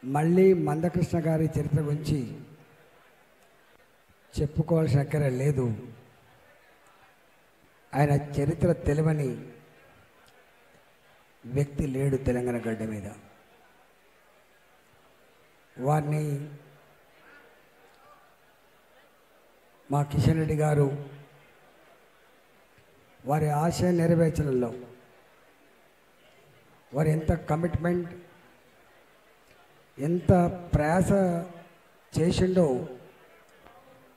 మళ్ళీ మందకృష్ణ గారి చరిత్ర గురించి చెప్పుకోవాల్సిన అక్కర లేదు. ఆయన చరిత్ర తెలియని వ్యక్తి లేడు తెలంగాణ గడ్డ మీద. వారిని మా కిషన్ రెడ్డి గారు వారి ఆశయ నెరవేర్చడంలో వారు ఎంత కమిట్మెంట్, ఎంత ప్రయాస చేసిండో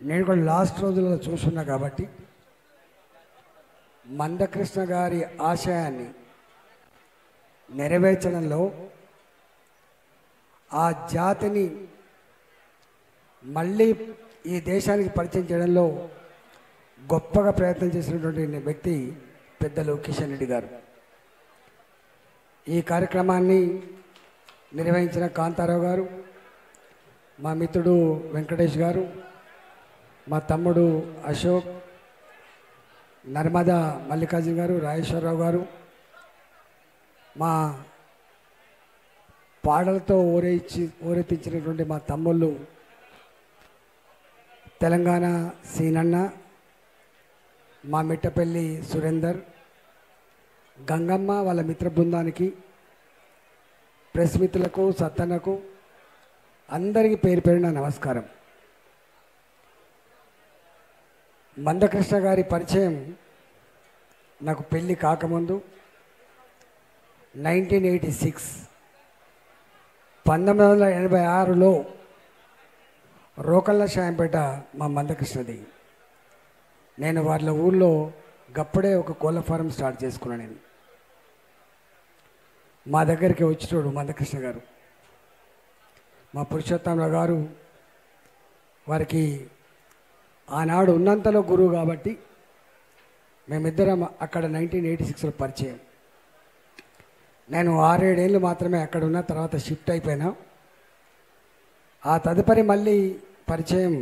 నేను కూడా లాస్ట్ రోజుల్లో చూస్తున్నా. కాబట్టి మందకృష్ణ గారి ఆశయాన్ని నెరవేర్చడంలో, ఆ జాతిని మళ్ళీ ఈ దేశానికి పరిచయం చేయడంలో గొప్పగా ప్రయత్నం చేసినటువంటి వ్యక్తి పెద్దలు కిషన్ రెడ్డి గారు. ఈ కార్యక్రమాన్ని నిర్వహించిన కాంతారావు గారు, మా మిత్రుడు వెంకటేష్ గారు, మా తమ్ముడు అశోక్, నర్మదా మల్లికార్జున గారు, రాజేశ్వరరావు గారు, మా పాటలతో ఊరెత్తించినటువంటి మా తమ్ముళ్ళు తెలంగాణ సీనన్న, మా మిట్టపల్లి సురేందర్, గంగమ్మ, వాళ్ళ మిత్ర బృందానికి, ప్రెస్ మిత్రులకు, సత్తన్నకు, అందరికీ పేరు పేరున నమస్కారం. మందకృష్ణ గారి పరిచయం నాకు పెళ్ళి కాకముందు 1986 రోకళ్ళ షాయంపేట మా మందకృష్ణది. నేను వాళ్ళ ఊళ్ళో గప్పుడే ఒక కోళ్ళ ఫారం స్టార్ట్ చేసుకున్నాను. నేను మా దగ్గరికి వచ్చినోడు మందకృష్ణ గారు, మా పురుషోత్తమరావు గారు, వారికి ఆనాడు ఉన్నంతలో గురువు కాబట్టి మేమిద్దరం అక్కడ 1986లో పరిచయం. నేను 6-7 ఏళ్ళు మాత్రమే అక్కడ ఉన్న, తర్వాత షిఫ్ట్ అయిపోయినా. ఆ తదుపరి మళ్ళీ పరిచయం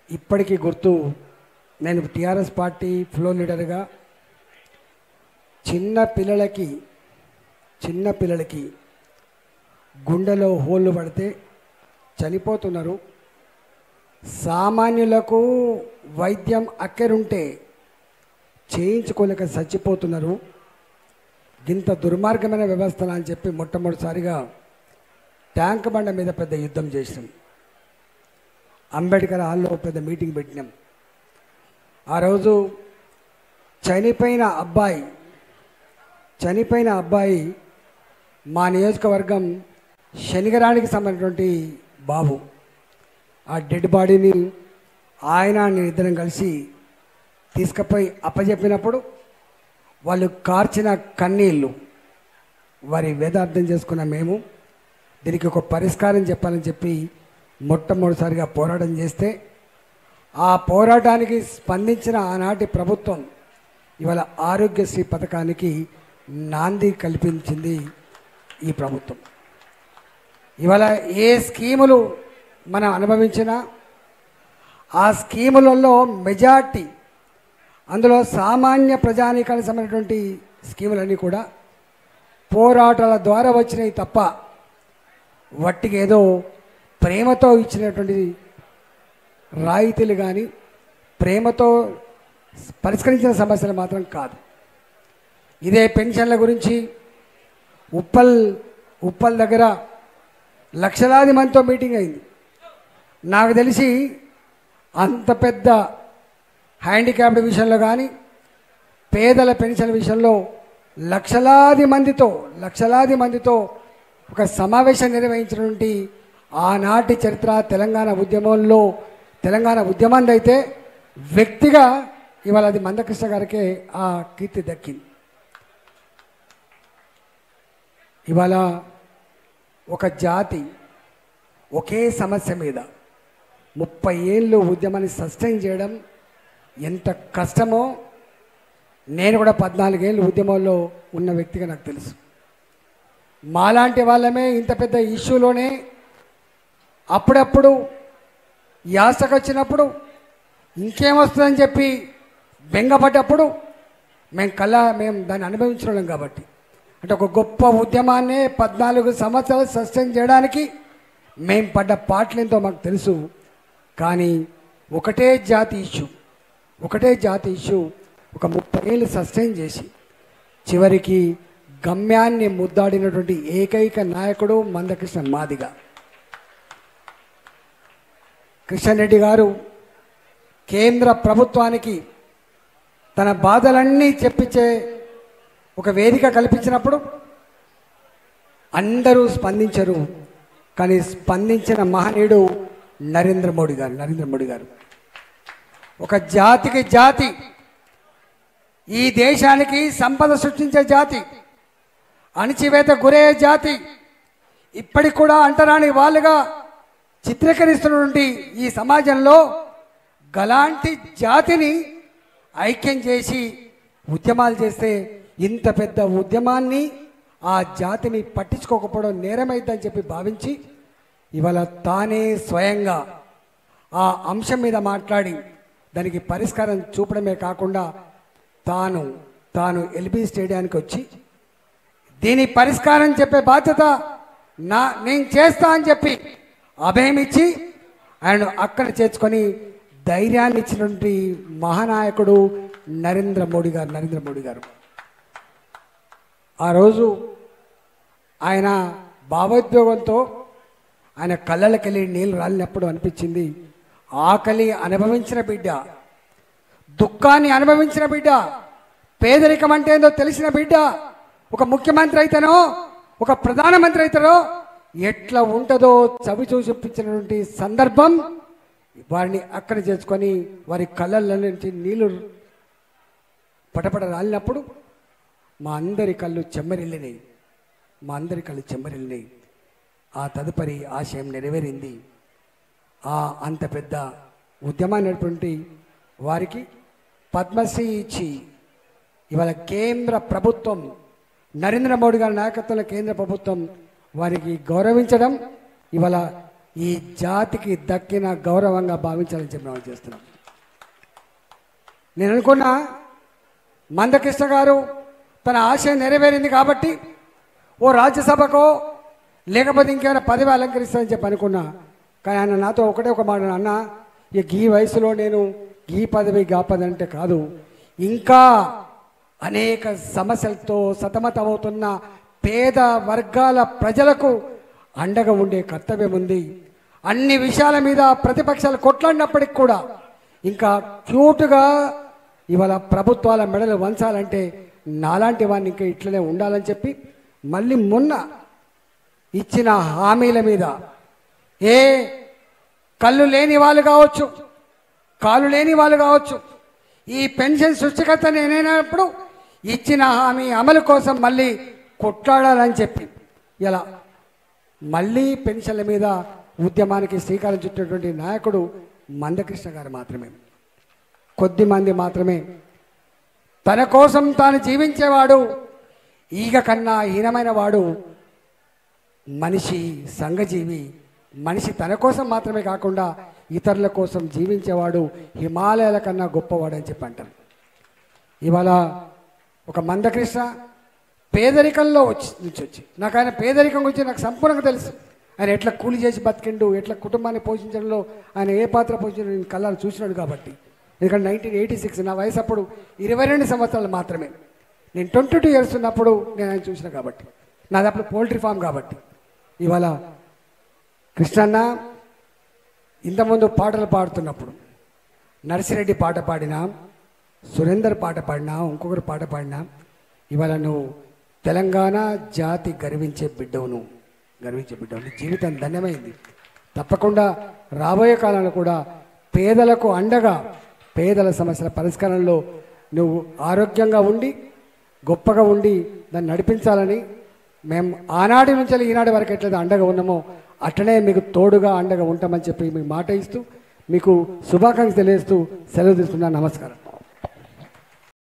ఇప్పటికీ గుర్తు. నేను టీఆర్ఎస్ పార్టీ ఫ్లోర్ లీడర్గా చిన్న పిల్లలకి గుండెలో హోళ్ళు పడితే చనిపోతున్నారు, సామాన్యులకు వైద్యం అక్కరుంటే చేయించుకోలేక చచ్చిపోతున్నారు, ఇంత దుర్మార్గమైన వ్యవస్థ అని చెప్పి మొట్టమొదటిసారిగా ట్యాంక్ బండ మీద పెద్ద యుద్ధం చేసినాం. అంబేద్కర్ హాల్లో పెద్ద మీటింగ్ పెట్టినాం. ఆ రోజు చనిపోయిన అబ్బాయి మా నియోజకవర్గం శనిగరానికి సంబంధించినటువంటి బాబు. ఆ డెడ్ బాడీని నేను ఇద్దరం కలిసి తీసుకుపోయి అప్పచెప్పినప్పుడు వాళ్ళు కార్చిన కన్నీళ్ళు వారి వేదార్థం చేసుకున్న మేము దీనికి ఒక పరిష్కారం చెప్పాలని చెప్పి మొట్టమొదటిసారిగా పోరాటం చేస్తే, ఆ పోరాటానికి స్పందించిన ఆనాటి ప్రభుత్వం ఇవాళ ఆరోగ్యశ్రీ పథకానికి నాంది కల్పించింది ఈ ప్రభుత్వం. ఇవాళ ఏ స్కీములు మనం అనుభవించినా ఆ స్కీములలో మెజార్టీ, అందులో సామాన్య ప్రజానీకానికి సంబంధించినటువంటి స్కీములన్నీ కూడా పోరాటాల ద్వారా వచ్చినాయి తప్ప వట్టికి ఏదో ప్రేమతో ఇచ్చినటువంటి రాయితీలు కానీ ప్రేమతో పరిష్కరించిన సమస్యలు మాత్రం కాదు. ఇదే పెన్షన్ల గురించి ఉప్పల్ దగ్గర లక్షలాది మందితో మీటింగ్ అయింది. నాకు తెలిసి అంత పెద్ద హ్యాండిక్యాప్డ్ విషయంలో కానీ పేదల పెన్షన్ విషయంలో లక్షలాది మందితో ఒక సమావేశం నిర్వహించినటువంటి ఆనాటి చరిత్ర తెలంగాణ ఉద్యమంలో అయితే వ్యక్తిగా ఇవాళ అది మందకృష్ణ గారికే ఆ కీర్తి దక్కింది. ఇవాళ ఒక జాతి ఒకే సమస్య మీద 30 ఏళ్ళు ఉద్యమాన్ని సస్టైన్ చేయడం ఎంత కష్టమో నేను కూడా 14 ఏళ్ళు ఉద్యమంలో ఉన్న వ్యక్తిగా నాకు తెలుసు. మాలాంటి వాళ్ళమే ఇంత పెద్ద ఇష్యూలోనే అప్పుడప్పుడు యాసకు వచ్చినప్పుడు ఇంకేమొస్తుందని చెప్పి బెంగపడ్డప్పుడు మేము దాన్ని అనుభవించడం కాబట్టి అంటే ఒక గొప్ప ఉద్యమాన్ని 14 సంవత్సరాలు సస్టైన్ చేయడానికి మేము పడ్డ పాటలేంతో మాకు తెలుసు. కానీ ఒకటే జాతి ఇష్యూ ఒక 30 ఏళ్ళు సస్టైన్ చేసి చివరికి గమ్యాన్ని ముద్దాడినటువంటి ఏకైక నాయకుడు మందకృష్ణ మాదిగ. కిషన్ రెడ్డి గారు కేంద్ర ప్రభుత్వానికి తన బాధలన్నీ చెప్పించే ఒక వేదిక కల్పించినప్పుడు అందరూ స్పందించరు. కానీ స్పందించిన మహనీయుడు నరేంద్ర మోడీ గారు. ఒక జాతికి జాతి, ఈ దేశానికి సంపద సృష్టించే జాతి, అణచివేత గురయ్యే జాతి, ఇప్పటికి కూడా అంటరాని వాళ్ళుగా చిత్రీకరిస్తున్నటువంటి ఈ సమాజంలో గలాంటి జాతిని ఐక్యం చేసి ఉద్యమాలు చేస్తే ఇంత పెద్ద ఉద్యమాన్ని ఆ జాతిని పట్టించుకోకపోవడం నేరమైందని చెప్పి భావించి ఇవాళ తానే స్వయంగా ఆ అంశం మీద మాట్లాడి దానికి పరిష్కారం చూపడమే కాకుండా తాను ఎల్బీ స్టేడియానికి వచ్చి దీని పరిష్కారం చెప్పే బాధ్యత నేను చేస్తా అని చెప్పి అభయం ఇచ్చి ఆయన అక్కడ చేర్చుకొని ధైర్యాన్ని ఇచ్చినటువంటి మహానాయకుడు నరేంద్ర మోడీ గారు. ఆ రోజు ఆయన భావోద్వేగంతో ఆయన కళ్ళకెళ్ళి నీళ్ళు రాలినప్పుడు అనిపించింది, ఆకలి అనుభవించిన బిడ్డ, దుఃఖాన్ని అనుభవించిన బిడ్డ, పేదరికం అంటే ఏందో తెలిసిన బిడ్డ ఒక ముఖ్యమంత్రి అయితేనో ఒక ప్రధానమంత్రి అయితేనో ఎట్లా ఉంటుందో చవి చూపించినటువంటి సందర్భం వారిని అక్కడ చేసుకొని వారి కళ్ళల్లో నుంచి నీళ్లు పటపట రాలినప్పుడు మా అందరి కళ్ళు చెమ్మరిల్లినాయి. ఆ తదుపరి ఆశయం నెరవేరింది. అంత పెద్ద ఉద్యమాన్ని వారికి పద్మశ్రీ ఇచ్చి ఇవాళ కేంద్ర ప్రభుత్వం నరేంద్ర మోడీ గారి నాయకత్వంలో కేంద్ర ప్రభుత్వం వారికి గౌరవించడం ఇవాళ ఈ జాతికి దక్కిన గౌరవంగా భావించాలని చెప్పి మనం చేస్తున్నాం. నేను అనుకున్నా మందకృష్ణ గారు తన ఆశయం నెరవేరింది కాబట్టి ఓ రాజ్యసభకో లేకపోతే ఇంకేమైనా పదవి అలంకరిస్తానని చెప్పి అనుకున్నా. కానీ ఆయన నాతో ఒక మాట అన్న, ఇక ఈ వయసులో నేను ఈ పదవి గా పదవి అంటే కాదు, ఇంకా అనేక సమస్యలతో సతమతమవుతున్న పేద వర్గాల ప్రజలకు అండగా ఉండే కర్తవ్యం ఉంది. అన్ని విషయాల మీద ప్రతిపక్షాలు కొట్లాడినప్పటికి కూడా ఇంకా క్యూట్గా ఇవాళ ప్రభుత్వాల మెడలు వంచాలంటే నాలాంటి వాడిని ఇంకా ఇట్లనే ఉండాలని చెప్పి మళ్ళీ మొన్న ఇచ్చిన హామీల మీద కళ్ళు లేని వాళ్ళు కావచ్చు, కాలు లేని వాళ్ళు కావచ్చు, ఈ పెన్షన్ సృష్టికర్త నేనైనప్పుడు ఇచ్చిన హామీ అమలు కోసం మళ్ళీ కొట్లాడాలని చెప్పి ఇలా మళ్ళీ పెన్షన్ల మీద ఉద్యమానికి శ్రీకారం చుట్టినటువంటి నాయకుడు మందకృష్ణ గారు మాత్రమే. కొద్దిమంది మాత్రమే. తన కోసం తాను జీవించేవాడు, ఈగ కన్నా హీనమైన వాడు మనిషి, సంఘజీవి. మనిషి తన కోసం మాత్రమే కాకుండా ఇతరుల కోసం జీవించేవాడు హిమాలయాల కన్నా గొప్పవాడు అని చెప్పి అంటారు. ఇవాళ ఒక మందకృష్ణ పేదరికంలో వచ్చి నాకు ఆయన పేదరికం గురించి నాకు సంపూర్ణంగా తెలుసు. ఆయన ఎట్లా కూలి చేసి బతికిండు, ఎట్లా కుటుంబాన్ని పోషించడంలో ఆయన ఏ పాత్ర పోషించడం నేను కళ్ళాలు చూసినాడు కాబట్టి. ఎందుకంటే 1986 నా వయసు అప్పుడు 22 సంవత్సరాలు మాత్రమే. నేను 22 years ఉన్నప్పుడు నేను ఆయన చూసిన కాబట్టి, నాది అప్పుడు పౌల్ట్రీ ఫామ్ కాబట్టి. ఇవాళ కృష్ణన్న ఇంతకుముందు పాటలు పాడుతున్నప్పుడు నర్సిరెడ్డి పాట పాడినా, సురేందర్ పాట పాడినా, ఇంకొకరు పాట పాడినా, ఇవాళ నువ్వు తెలంగాణ జాతి గర్వించే బిడ్డవు, జీవితం ధన్యమైంది. తప్పకుండా రాబోయే కాలంలో కూడా పేదలకు అండగా, పేదల సమస్యల పరిష్కారంలో నువ్వు ఆరోగ్యంగా ఉండి గొప్పగా ఉండి దాన్ని నడిపించాలని మేము ఆనాటి నుంచి ఈనాటి వరకు ఎట్లయితే అండగా ఉన్నామో అట్లనే మీకు తోడుగా అండగా ఉంటామని చెప్పి మీకు మాట ఇస్తూ మీకు శుభాకాంక్షలు తెలియజేస్తూ సెలవు తీసుకున్నాను. నమస్కారం.